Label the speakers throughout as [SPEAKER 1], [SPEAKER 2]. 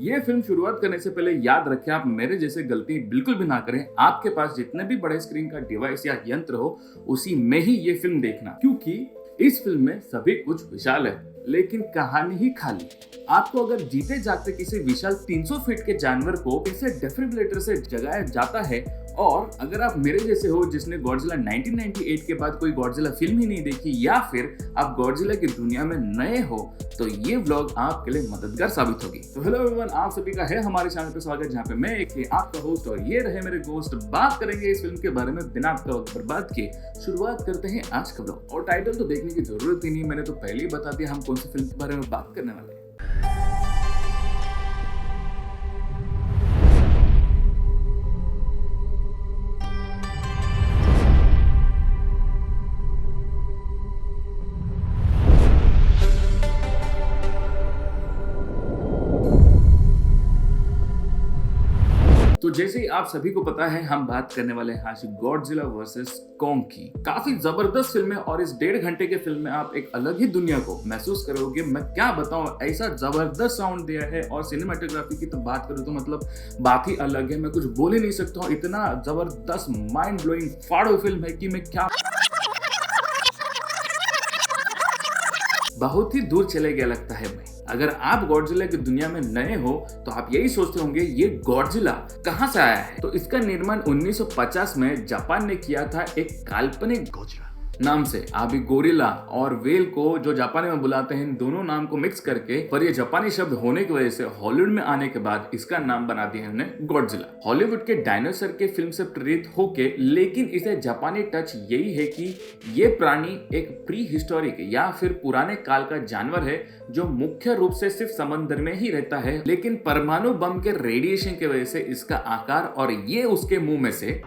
[SPEAKER 1] ये फिल्म शुरुआत करने से पहले याद रखें, आप मेरे जैसे गलती बिल्कुल भी ना करें। आपके पास जितने भी बड़े स्क्रीन का डिवाइस या यंत्र हो, उसी में ही ये फिल्म देखना, क्योंकि इस फिल्म में सभी कुछ विशाल है लेकिन कहानी ही खाली। आपको अगर जीते जागते किसी विशाल 300 फीट के जानवर को कैसे डेफिब्रिलेटर से जगाया जाता है, और अगर आप मेरे जैसे हो जिसने गॉडजिला 1998 के बाद कोई गॉडजिला फिल्म ही नहीं देखी, या फिर आप गॉडजिला की दुनिया में नए हो, तो ये व्लॉग आपके लिए मददगार साबित होगी। तो हेलो एवरीवन, आप सभी का है हमारे चैनल पे स्वागत, जहाँ पे मैं एक आपका होस्ट और ये रहे मेरे दोस्त। बात करेंगे इस फिल्म के बारे में बिना आपका वक्त बर्बाद किए। शुरुआत करते हैं आज का व्लॉग। और टाइटल तो देखने की जरूरत ही नहीं, मैंने तो पहले ही बता दिया हम कौन सी फिल्म के बारे में बात करने वाले हैं। तो जैसे ही आप सभी को पता है, हम बात करने वाले हैं आज गॉडजिला वर्सेस कॉन्ग की। काफी जबरदस्त फिल्म है और इस 1.5 घंटे के फिल्म में आप एक अलग ही दुनिया को महसूस करोगे। मैं क्या बताऊं, ऐसा जबरदस्त साउंड दिया है और सिनेमेटोग्राफी की तो बात करूं तो मतलब बात ही अलग है। मैं कुछ बोल ही नहीं सकता हूं, इतना जबरदस्त माइंड ब्लोइंग फाड़ो फिल्म है कि मैं क्या बहुत ही दूर चले गया लगता है भाई। अगर आप गॉडजिला की दुनिया में नए हो तो आप यही सोचते होंगे ये गॉडजिला कहां से आया है। तो इसका निर्माण 1950 में जापान ने किया था एक काल्पनिक गोजिला नाम से। अभी गोरिल्ला और वेल को जो जापानी में बुलाते हैं, इन दोनों नाम को मिक्स करके, पर ये जापानी शब्द होने की वजह से हॉलीवुड में आने के बाद इसका नाम बना दिया है उन्हें गॉडजिला। हॉलीवुड के डायनासोर के फिल्म से प्रेरित होके, लेकिन इसे जापानी टच यही है कि ये प्राणी एक प्री हिस्टोरिक या फिर पुराने काल का जानवर है जो मुख्य रूप से सिर्फ समंदर में ही रहता है, लेकिन परमाणु बम के रेडिएशन की वजह से इसका आकार और ये उसके मुंह में से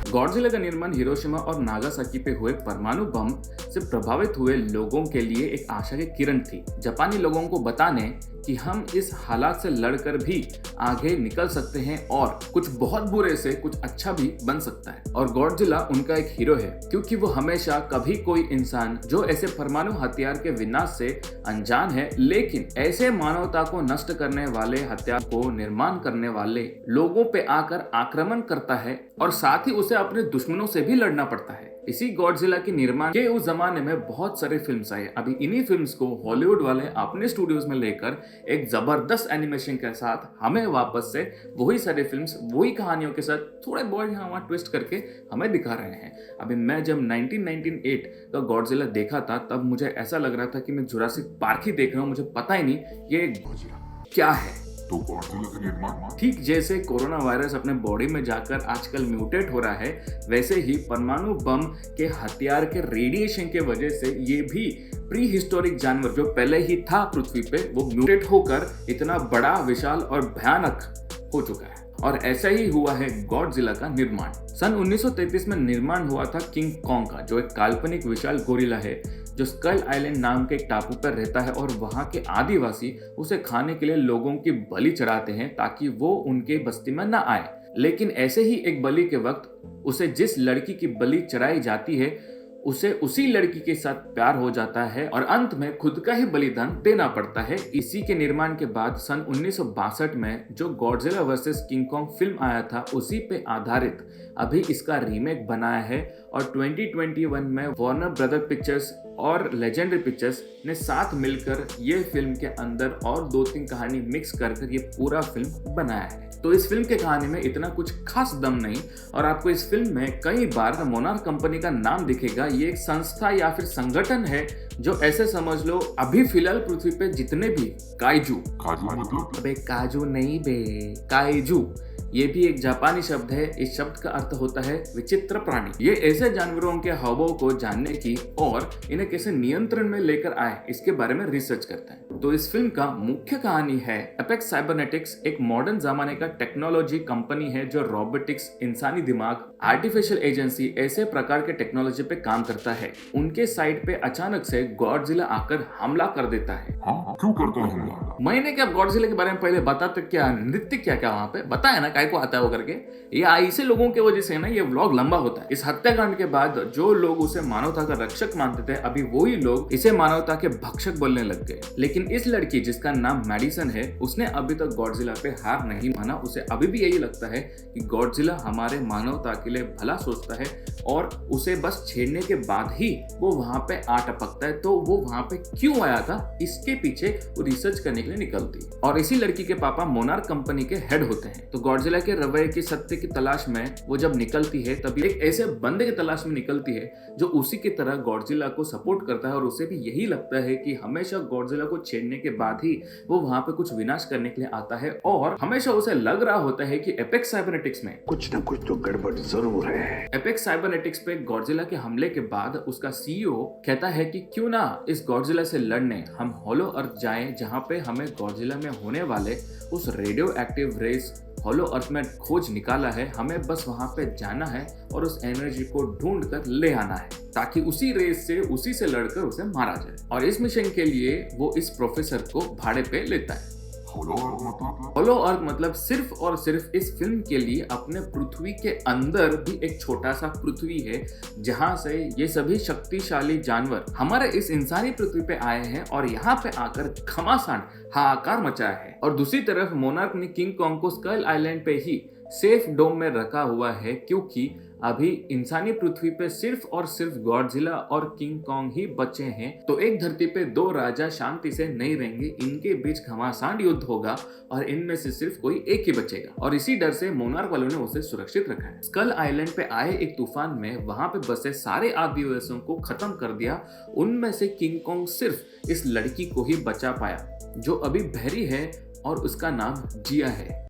[SPEAKER 1] गॉडजिला का निर्माण हिरोशिमा और नागासाकी पे हुए परमाणु बम से प्रभावित हुए लोगों के लिए एक आशा की किरण थी। जापानी लोगों को बताने कि हम इस हालात से लड़कर भी आगे निकल सकते हैं और कुछ बहुत बुरे से कुछ अच्छा भी बन सकता है। और गॉडजिला उनका एक हीरो है, क्योंकि वो हमेशा कभी कोई इंसान जो ऐसे परमाणु हथियार के विनाश से अनजान है, लेकिन ऐसे मानवता को नष्ट करने वाले हथियार को निर्माण करने वाले लोगों पे आकर आक्रमण करता है और साथ ही उसे अपने दुश्मनों से भी लड़ना पड़ता है। इसी गॉडजिला के निर्माण के उस जमाने में बहुत सारे फिल्म्स आए। अभी इन्हीं फिल्म्स को हॉलीवुड वाले अपने स्टूडियोज में लेकर एक जबरदस्त एनिमेशन के साथ हमें वापस से वही सारे फिल्म्स, वही कहानियों के साथ थोड़े बहुत यहाँ वहाँ ट्विस्ट करके हमें दिखा रहे हैं। अभी मैं जब 1998 का गॉडजिला देखा था, तब मुझे ऐसा लग रहा था कि मैं जुरासिक पार्क ही देख रहा हूँ। मुझे पता ही नहीं ये गॉडजिला क्या है।
[SPEAKER 2] तो गॉडजिला का निर्माण
[SPEAKER 1] ठीक जैसे कोरोना वायरस अपने बॉडी में जाकर आजकल म्यूटेट हो रहा है, वैसे ही परमाणु बम के हथियार के रेडिएशन के वजह से ये भी प्री हिस्टोरिक जानवर जो पहले ही था पृथ्वी पे, वो म्यूटेट होकर इतना बड़ा, विशाल और भयानक हो चुका है। और ऐसा ही हुआ है गॉडजिला का निर्माण। सन 1933 में निर्माण हुआ था किंग कॉन्ग का, जो एक काल्पनिक विशाल गोरिल्ला है जो स्कल आइलैंड नाम के एक टापू पर रहता है और वहां के आदिवासी उसे खाने के लिए लोगों की बलि चढ़ाते हैं ताकि वो उनके बस्ती में ना आए। लेकिन ऐसे ही एक बलि के वक्त उसे जिस लड़की की बलि चढ़ाई जाती है, उसे उसी लड़की के साथ प्यार हो जाता है और अंत में खुद का ही बलिदान देना पड़ता है। इसी के निर्माण के बाद सन 1962 में जो Godzilla versus king Kong film आया था, उसी पे आधारित अभी इसका रीमेक बनाया है। और 2021 में वार्नर ब्रदर पिक्चर्स और लेजेंडरी पिक्चर्स ने साथ मिलकर ये फिल्म के अंदर और 2-3 कहानी मिक्स कर ये पूरा फिल्म बनाया है। तो इस फिल्म के कहानी में इतना कुछ खास दम नहीं, और आपको इस फिल्म में कई बार मोनार्क कंपनी का नाम दिखेगा। ये एक संस्था या फिर संगठन है जो ऐसे समझ लो अभी फिलहाल पृथ्वी पे जितने भी काइजू
[SPEAKER 2] मतलब
[SPEAKER 1] अबे काजू नहीं बे, काइजू ये भी एक जापानी शब्द है। इस शब्द का अर्थ होता है विचित्र प्राणी। ये ऐसे जानवरों के हावभाव को जानने की और इन्हें कैसे नियंत्रण में लेकर आए, इसके बारे में रिसर्च करता है। तो इस फिल्म का मुख्य कहानी है एपेक्स साइबरनेटिक्स एक मॉडर्न जमाने का टेक्नोलॉजी कंपनी है जो रोबोटिक्स, इंसानी दिमाग, आर्टिफिशियल एजेंसी ऐसे प्रकार के टेक्नोलॉजी पे काम करता है। उनके साइड पे अचानक से गॉडजिला आकर हमला कर देता है।
[SPEAKER 2] हाँ, क्यों करता है हमला?
[SPEAKER 1] मैंने क्या गॉडजिला के बारे में पहले बताते क्या नृत्य क्या वहां पे बताया ना, काय को आता है वो करके। ये ऐसे लोगों की वजह से ना ये व्लॉग लंबा होता है। इस हत्याकांड के बाद जो लोग उसे मानवता का रक्षक मानते थे, अभी वही लोग इसे मानवता के भक्षक बोलने लग गए। लेकिन इस लड़की जिसका नाम मैडिसन है, उसने अभी तक गॉडजिला पे हार नहीं माना। उसे अभी भी यही लगता है कि गॉडजिला हमारे मानवता के लिए भला सोचता है और उसे बस छेड़ने के बाद ही वो वहां पे आ टपकता है। तो वो वहां पे क्यों आया था, इसके पीछे वो रिसर्च करने के लिए निकलती है। और इसी लड़की के पापा मोनार्क कंपनी के हेड होते हैं। तो गॉडजिला के रवैये की सत्य की तलाश में वो जब निकलती है, तभी एक ऐसे बंदे की तलाश में निकलती है जो उसी की तरह गॉडजिला को सपोर्ट करता है। और उसे भी यही लगता है कि हमेशा गॉडजिला को छेड़ने के बाद ही वो वहां पे कुछ विनाश करने के लिए आता है। और हमेशा उसे लग रहा होता है कि एपेक्स साइबरनेटिक्स में
[SPEAKER 3] कुछ न कुछ तो गड़बड़ जरूर है।
[SPEAKER 1] एपेक्स साइबरनेटिक्स पे गॉडजिला के हमले के बाद उसका सीईओ कहता है कि क्यों ना इस गॉडजिला से लड़ने हम होलो अर्थ जाएं, जहां पे हमें गॉडजिला में होने वाले उस रेडियो एक्टिव रेस होलो अर्थ में खोज निकाला है। हमें बस वहां पे जाना है और उस एनर्जी को ढूंढ कर ले आना है, ताकि उसी रेस से उसी से लड़कर उसे मारा जाए। और इस मिशन के लिए वो इस प्रोफेसर को भाड़े पे लेता है। होलो अर्थ मतलब सिर्फ और सिर्फ इस फिल्म के लिए अपने पृथ्वी के अंदर भी एक छोटा सा पृथ्वी है, जहां से ये सभी शक्तिशाली जानवर हमारे इस इंसानी पृथ्वी पे आए हैं और यहाँ पे आकर घमासान हाहाकार मचाया है। और दूसरी तरफ मोनार्क ने किंग कॉन्ग को स्कल आइलैंड पे ही सेफ डोम में रखा हुआ है, क्योंकि अभी इंसानी पृथ्वी पे सिर्फ और सिर्फ गॉडजिला और किंग कॉन्ग ही बचे हैं। तो एक धरती पे दो राजा शांति से नहीं रहेंगे, इनके बीच घमासान युद्ध होगा और इनमें से सिर्फ कोई एक ही बचेगा। और इसी डर से मोनार्क वालों ने उसे सुरक्षित रखा है। स्कल आइलैंड पे आए एक तूफान में वहां पे बसे सारे आदिवासियों को खत्म कर दिया। उनमें से किंग कॉन्ग सिर्फ इस लड़की को ही बचा पाया, जो अभी बहरी है और उसका नाम जिया है।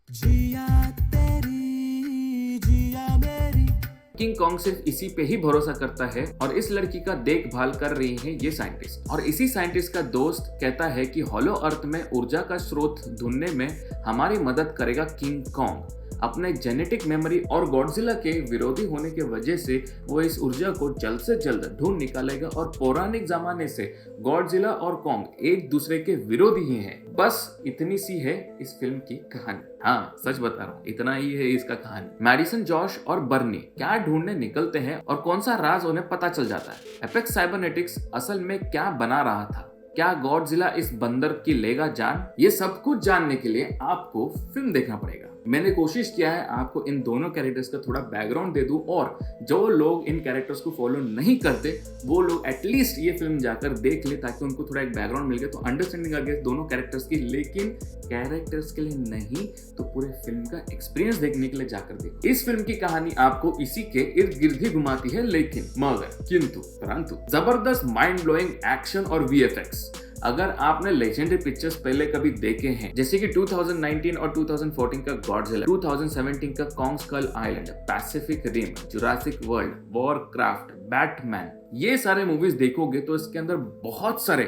[SPEAKER 1] किंग कॉन्ग सिर्फ इसी पे ही भरोसा करता है और इस लड़की का देखभाल कर रही है ये साइंटिस्ट। और इसी साइंटिस्ट का दोस्त कहता है कि होलो अर्थ में ऊर्जा का स्रोत ढूंढने में हमारी मदद करेगा किंग कॉन्ग। अपने जेनेटिक मेमोरी और गॉडजिला के विरोधी होने के वजह से वो इस ऊर्जा को जल्द से जल्द ढूंढ निकालेगा। और पौराणिक जमाने से गॉडजिला और कॉन्ग एक दूसरे के विरोधी ही हैं। बस इतनी सी है इस फिल्म की कहानी। हाँ, सच बता रहा हूँ, इतना ही है इसका कहानी। मैडिसन, जॉश और बर्नी क्या ढूंढने निकलते हैं और कौन सा राज उन्हें पता चल जाता है। एपेक्स साइबरनेटिक्स असल में क्या बना रहा था, क्या गॉडजिला इस बंदर की लेगा जान, ये सब कुछ जानने के लिए आपको फिल्म देखना पड़ेगा। मैंने कोशिश किया है आपको इन दोनों कैरेक्टर्स का थोड़ा बैकग्राउंड दे दूं, और जो लोग इन कैरेक्टर्स को फॉलो नहीं करते वो लोग एटलीस्ट ये फिल्म जाकर देख ले, ताकि उनको थोड़ा एक बैकग्राउंड मिल गया, तो अंडरस्टैंडिंग आ गया दोनों कैरेक्टर्स की। लेकिन कैरेक्टर्स के लिए नहीं, तो पूरे फिल्म का एक्सपीरियंस देखने के लिए जाकर देखिए। इस फिल्म की कहानी आपको इसी के इर्द गिर्द ही घुमाती है, लेकिन मगर किंतु परंतु जबरदस्त माइंड ब्लोइंग एक्शन और वीएफएक्स। अगर आपने लेजेंडरी पिक्चर्स पहले कभी देखे हैं, जैसे कि 2019 और 2014 का गॉडजिला, 2017 का Kong Skull Island, Pacific Rim, Jurassic World, Warcraft, Batman, ये सारे मूवीज देखोगे तो इसके अंदर बहुत सारे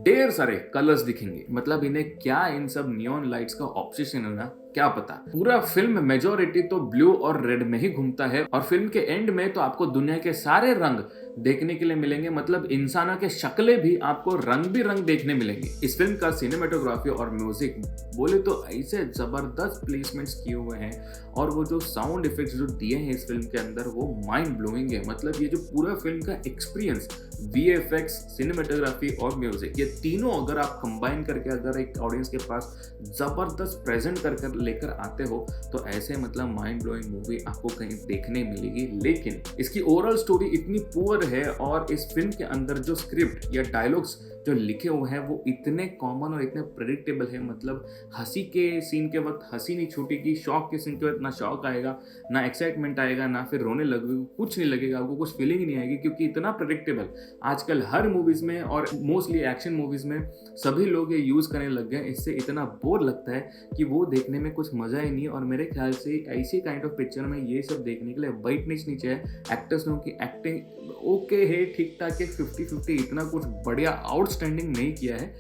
[SPEAKER 1] ढेर सारे कलर्स दिखेंगे। मतलब इन्हें क्या इन सब नियॉन लाइट्स का ऑब्सेशन है ना, क्या पता। पूरा फिल्म मेजॉरिटी तो ब्लू और रेड में ही घूमता है और फिल्म के एंड में तो आपको दुनिया के सारे रंग देखने के लिए मिलेंगे। मतलब इंसानों के शक्लें भी आपको रंग भी रंग देखने मिलेंगे। इस फिल्म का सिनेमेटोग्राफी और म्यूजिक बोले तो ऐसे जबरदस्त प्लेसमेंट्स किए हुए हैं, और वो जो साउंड इफेक्ट्स जो दिए हैं इस फिल्म के अंदर वो माइंड ब्लोइंग है। मतलब ये जो पूरा फिल्म का एक्सपीरियंस, वीएफएक्स, सिनेमेटोग्राफी और म्यूजिक, ये तीनों अगर आप कंबाइन करके अगर एक ऑडियंस के पास जबरदस्त प्रेजेंट कर लेकर आते हो, तो ऐसे मतलब माइंड ब्लोइंग मूवी आपको कहीं देखने मिलेगी। लेकिन इसकी ओवरऑल स्टोरी इतनी पुअर है, और इस फिल्म के अंदर जो स्क्रिप्ट या डायलॉग्स जो लिखे हुए हैं वो इतने कॉमन और इतने प्रेडिक्टेबल है। मतलब हंसी के सीन के वक्त हंसी नहीं छूटेगी, शौक के सीन के वक्त ना शौक आएगा, ना एक्साइटमेंट आएगा, ना फिर रोने लगेगा, कुछ नहीं लगेगा, आपको कुछ फीलिंग नहीं आएगी, क्योंकि इतना प्रेडिक्टेबल आजकल हर मूवीज में और मोस्टली एक्शन मूवीज में सभी लोग ये यूज करने लग गए। इससे इतना बोर लगता है कि वो देखने में कुछ मजा ही नहीं। और मेरे ख्याल से ऐसी काइंड ऑफ पिक्चर में ये सब देखने के लिए बैठने नहीं चाहिए। एक्टर्स लोगों की एक्टिंग ओके है, ठीक ठाक है, 50-50, इतना कुछ बढ़िया आउटस्टैंडिंग नहीं किया है,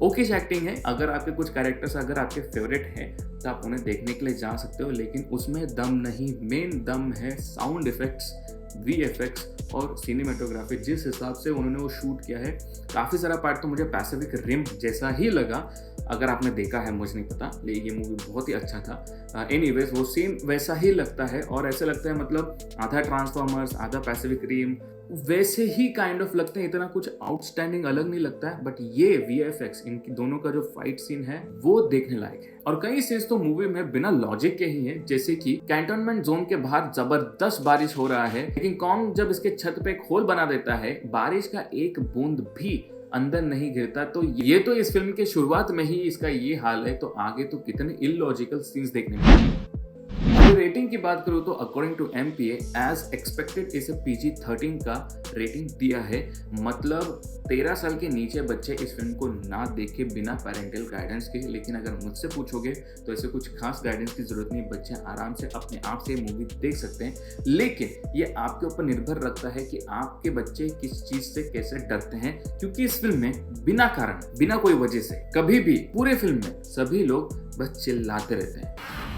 [SPEAKER 1] ओकेश एक्टिंग है, अगर आपके कुछ कैरेक्टर्स अगर आपके फेवरेट हैं तो आप उन्हें देखने के लिए जा सकते हो, लेकिन उसमें दम नहीं, मेन दम है साउंड इफेक्ट्स, VFX और सिनेमेटोग्राफी। जिस हिसाब से उन्होंने वो शूट किया है, काफ़ी सारा पार्ट तो मुझे पैसिफिक रिम जैसा ही लगा। अगर आपने देखा है मुझे नहीं पता, लेकिन ये मूवी बहुत ही अच्छा था। एनीवेज वो सेम वैसा ही लगता है और ऐसा लगता है मतलब आधा ट्रांसफॉर्मर्स आधा पैसिफिक रिम वैसे ही काइंड ऑफ लगते हैं, इतना कुछ आउटस्टैंडिंग अलग नहीं लगता है। बट ये VFX इनकी दोनों का जो फाइट सीन है वो देखने लायक है। और कई सीन्स तो मूवी में बिना लॉजिक के ही है, जैसे कि कैंटोनमेंट जोन के बाहर जबरदस्त बारिश हो रहा है, लेकिन कॉन्ग जब इसके छत पे खोल बना देता है, बारिश का एक बूंद भी अंदर नहीं गिरता। तो ये तो इस फिल्म के शुरुआत में ही इसका ये हाल है, तो आगे तो कितने इलॉजिकल सीन्स देखने मिलेंगे। रेटिंग की बात करूं तो according to MPA as expected इसे PG-13 का रेटिंग दिया है। मतलब 13 साल के नीचे बच्चे इस फिल्म को ना देखे बिना पेरेंटल गाइडेंस के। लेकिन अगर मुझसे पूछोगे तो ऐसे कुछ खास गाइडेंस की जरूरत नहीं, बच्चे आराम से अपने आप से मूवी देख सकते हैं। लेकिन ये आपके ऊपर निर्भर रखता है कि आपके बच्चे किस चीज से कैसे डरते हैं, क्योंकि इस फिल्म में बिना कारण बिना कोई वजह से कभी भी पूरे फिल्म में सभी लोग बस चिल्लाते रहते हैं।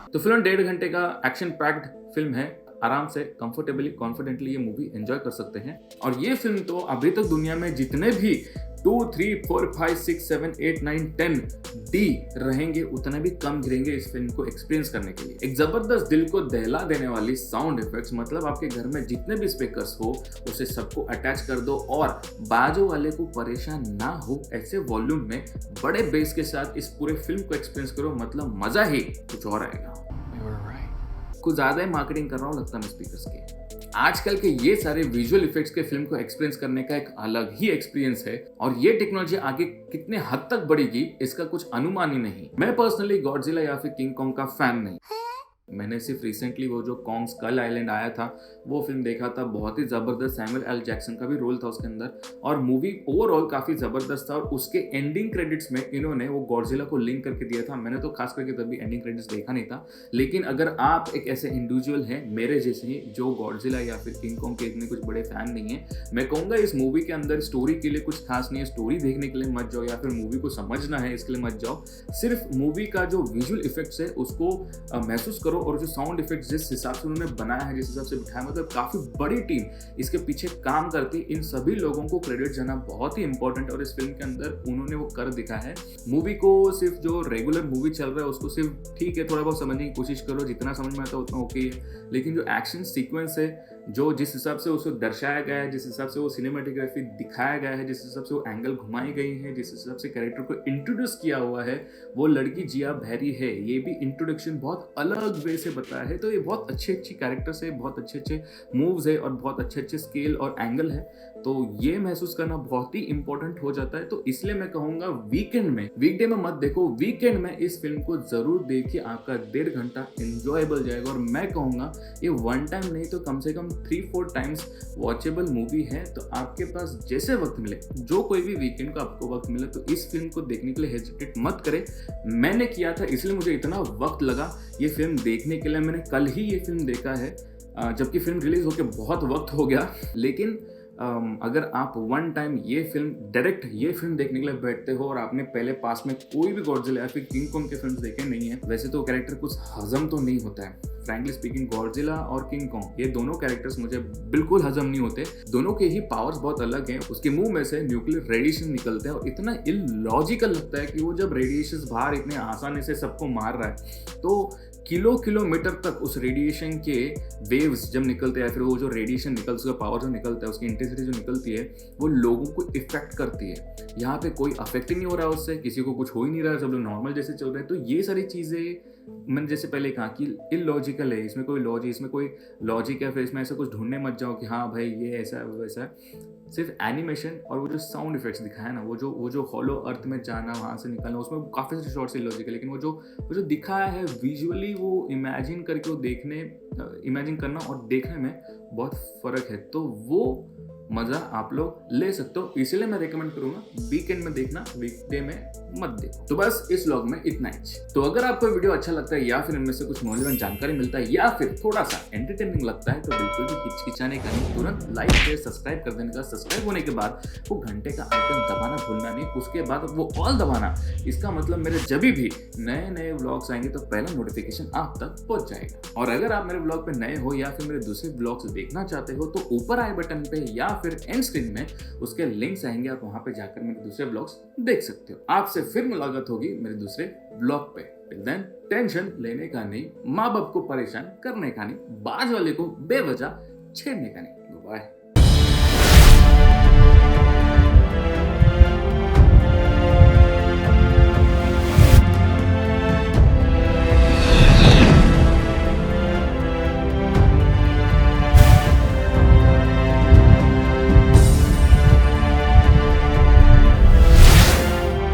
[SPEAKER 1] तो फिल्म 1.5 घंटे का एक्शन पैक्ड फिल्म है। आराम से कंफर्टेबली कॉन्फिडेंटली ये मूवी एंजॉय कर सकते हैं। और ये फिल्म तो अभी तक दुनिया में जितने भी 2, 3, 4, 5, 6, 7, 8, 9, 10 डी रहेंगे उतने भी कम गिरेंगे इस फिल्म को एक्सपीरियंस करने के लिए। एक जबरदस्त दिल को दहला देने वाली साउंड इफेक्ट्स, मतलब आपके घर में जितने भी स्पीकर्स हो उसे सबको अटैच कर दो और बाजू वाले को परेशान ना हो ऐसे वॉल्यूम में बड़े बेस के साथ इस पूरे फिल्म को एक्सपीरियंस करो, मतलब मजा ही कुछ और आएगा। कुछ ज्यादा ही मार्केटिंग कर रहा हूँ लगता है स्पीकर्स के। आजकल के ये सारे विजुअल इफेक्ट्स के फिल्म को एक्सपीरियंस करने का एक अलग ही एक्सपीरियंस है और ये टेक्नोलॉजी आगे कितने हद तक बढ़ेगी इसका कुछ अनुमान ही नहीं। मैं पर्सनली गॉडजिला या फिर किंग कॉन्ग का फैन नहीं। मैंने सिर्फ रिसेंटली वो जो कॉन्ग स्कल आइलैंड आया था वो फिल्म देखा था, बहुत ही ज़बरदस्त। सैमुअल एल जैक्सन का भी रोल था उसके अंदर और मूवी ओवरऑल काफ़ी ज़बरदस्त था। और उसके एंडिंग क्रेडिट्स में इन्होंने वो गॉडजिला को लिंक करके दिया था। मैंने तो खास करके तभी एंडिंग क्रेडिट्स देखा नहीं था, लेकिन अगर आप एक ऐसे इंडिविजुअल हैं मेरे जैसे ही जो गॉडजिला या फिर किंग कॉन्ग के इतने कुछ बड़े फैन नहीं है, मैं कहूँगा इस मूवी के अंदर स्टोरी के लिए कुछ खास नहीं है। स्टोरी देखने के लिए मत जाओ या फिर मूवी को समझना है इसके लिए मत जाओ। सिर्फ मूवी का जो विजुअल इफेक्ट्स है उसको महसूस करो और जो साउंड इफेक्ट जिस हिसाब से उन्होंने बनाया है, जिस हिसाब से बिठाया, मतलब काफी बड़ी टीम इसके पीछे काम करती। इन सभी लोगों को क्रेडिट जाना बहुत ही इंपॉर्टेंट और इस फिल्म के अंदर उन्होंने वो कर दिखा है। मूवी को सिर्फ जो रेगुलर मूवी चल रहा है उसको सिर्फ ठीक है थोड़ा बहुत समझने की कोशिश करो, जितना समझ में आता है उतना ओके है, लेकिन जो एक्शन सीक्वेंस है, जो जिस हिसाब से उसको दर्शाया गया है, जिस हिसाब से वो सिनेमेटोग्राफी दिखाया गया है, जिस हिसाब से वो एंगल घुमाई गई है, जिस हिसाब से कैरेक्टर को इंट्रोड्यूस किया हुआ है, वो लड़की जिया भैरी है, ये भी इंट्रोडक्शन बहुत अलग वे से बताया है। तो ये बहुत अच्छी कैरेक्टर्स है, बहुत अच्छे मूव्स है और बहुत अच्छे स्केल और एंगल है, तो ये महसूस करना बहुत ही इंपॉर्टेंट हो जाता है। तो इसलिए मैं कहूँगा वीकेंड में, वीकडे में मत देखो, वीकेंड में इस फिल्म को जरूर देखिए, आपका 1.5 घंटा एंजॉयबल जाएगा। और मैं कहूँगा ये वन टाइम नहीं तो कम से कम 3-4 टाइम्स वॉचेबल मूवी है। तो आपके पास जैसे वक्त मिले, जो कोई भी वीकेंड को आपको वक्त मिले, तो इस फिल्म को देखने के लिए हेजिटेट मत करें। मैंने किया था इसलिए मुझे इतना वक्त लगा ये फिल्म देखने के लिए। मैंने कल ही ये फिल्म देखा है, जबकि फिल्म रिलीज होके बहुत वक्त हो गया। लेकिन अगर आप वन टाइम ये फिल्म डायरेक्ट ये फिल्म देखने के लिए बैठते हो और आपने पहले पास में कोई भी गॉडजिला या फिर किंग कॉन्ग के फिल्म देखे नहीं है, वैसे तो कैरेक्टर कुछ हजम तो नहीं होता है। फ्रैंकली स्पीकिंग गॉडजिला और किंग कॉन्ग ये दोनों कैरेक्टर्स मुझे बिल्कुल हजम नहीं होते। दोनों के ही पावर्स बहुत अलग हैं। उसके मुंह में से न्यूक्लियर रेडिएशन निकलते हैं और इतना इलॉजिकल लगता है कि वो जब रेडिएशन बाहर इतने आसानी से सबको मार रहा है, तो किलोमीटर तक उस रेडिएशन के वेव्स जब निकलते हैं, फिर वो जो रेडिएशन निकलता है, उसका पावर जो निकलता है, उसकी इंटेंसिटी जो निकलती है, वो लोगों को इफेक्ट करती है। यहाँ पे कोई अफेक्ट ही नहीं हो रहा है उससे, किसी को कुछ हो ही नहीं रहा है, सब लोग नॉर्मल जैसे चल रहे हैं। तो ये सारी चीज़ें मैंने जैसे पहले कहा कि इलॉजिकल है, इसमें कोई लॉजिक है, फिर इसमें ऐसा कुछ ढूंढने मत जाओ कि हाँ भाई ये ऐसा है वो वैसा है। सिर्फ एनिमेशन और वो जो साउंड इफेक्ट्स दिखाया ना, वो जो हॉलो अर्थ में जाना, वहाँ से निकलना, उसमें काफ़ी सारे शॉर्ट्स इलॉजिकल, लेकिन वो जो दिखाया है विजुअली, वो इमेजिन करके वो इमेजिन करना और देखने में बहुत फर्क है, तो वो मजा आप लोग ले सकते हो। इसलिए मैं रेकमेंड करूंगा वीकेंड में देखना, वीकडे में मत देखो। तो बस इस व्लॉग में इतना ही। तो अगर आपको वीडियो अच्छा लगता है या फिर इनमें से कुछ मूल्यवान जानकारी मिलता है या फिर थोड़ा सा एंटरटेनिंग लगता है तो बिल्कुल भी हिचकिचाने का नहीं, तुरंत लाइक शेयर सब्सक्राइब कर देने का। सब्सक्राइब होने के बाद वो घंटे का आइकन दबाना भूलना नहीं, उसके बाद वो ऑल दबाना। इसका मतलब मेरे जब भी नए नए व्लॉग्स आएंगे तो पहला नोटिफिकेशन आप तक पहुंच जाएगा। और अगर आप मेरे व्लॉग पे नए हो या फिर मेरे दूसरे व्लॉग्स देखना चाहते हो तो ऊपर आई बटन पे या फिर एंड स्क्रीन में उसके लिंक्स आएंगे, आप वहां पे जाकर मेरे दूसरे ब्लॉग्स देख सकते हो। आपसे फिर मुलाकात होगी मेरे दूसरे ब्लॉग पे। टिल देन टेंशन लेने का नहीं, माँ बाप को परेशान करने का नहीं, बाज वाले को बेवजह छेड़ने का नहीं। बाय।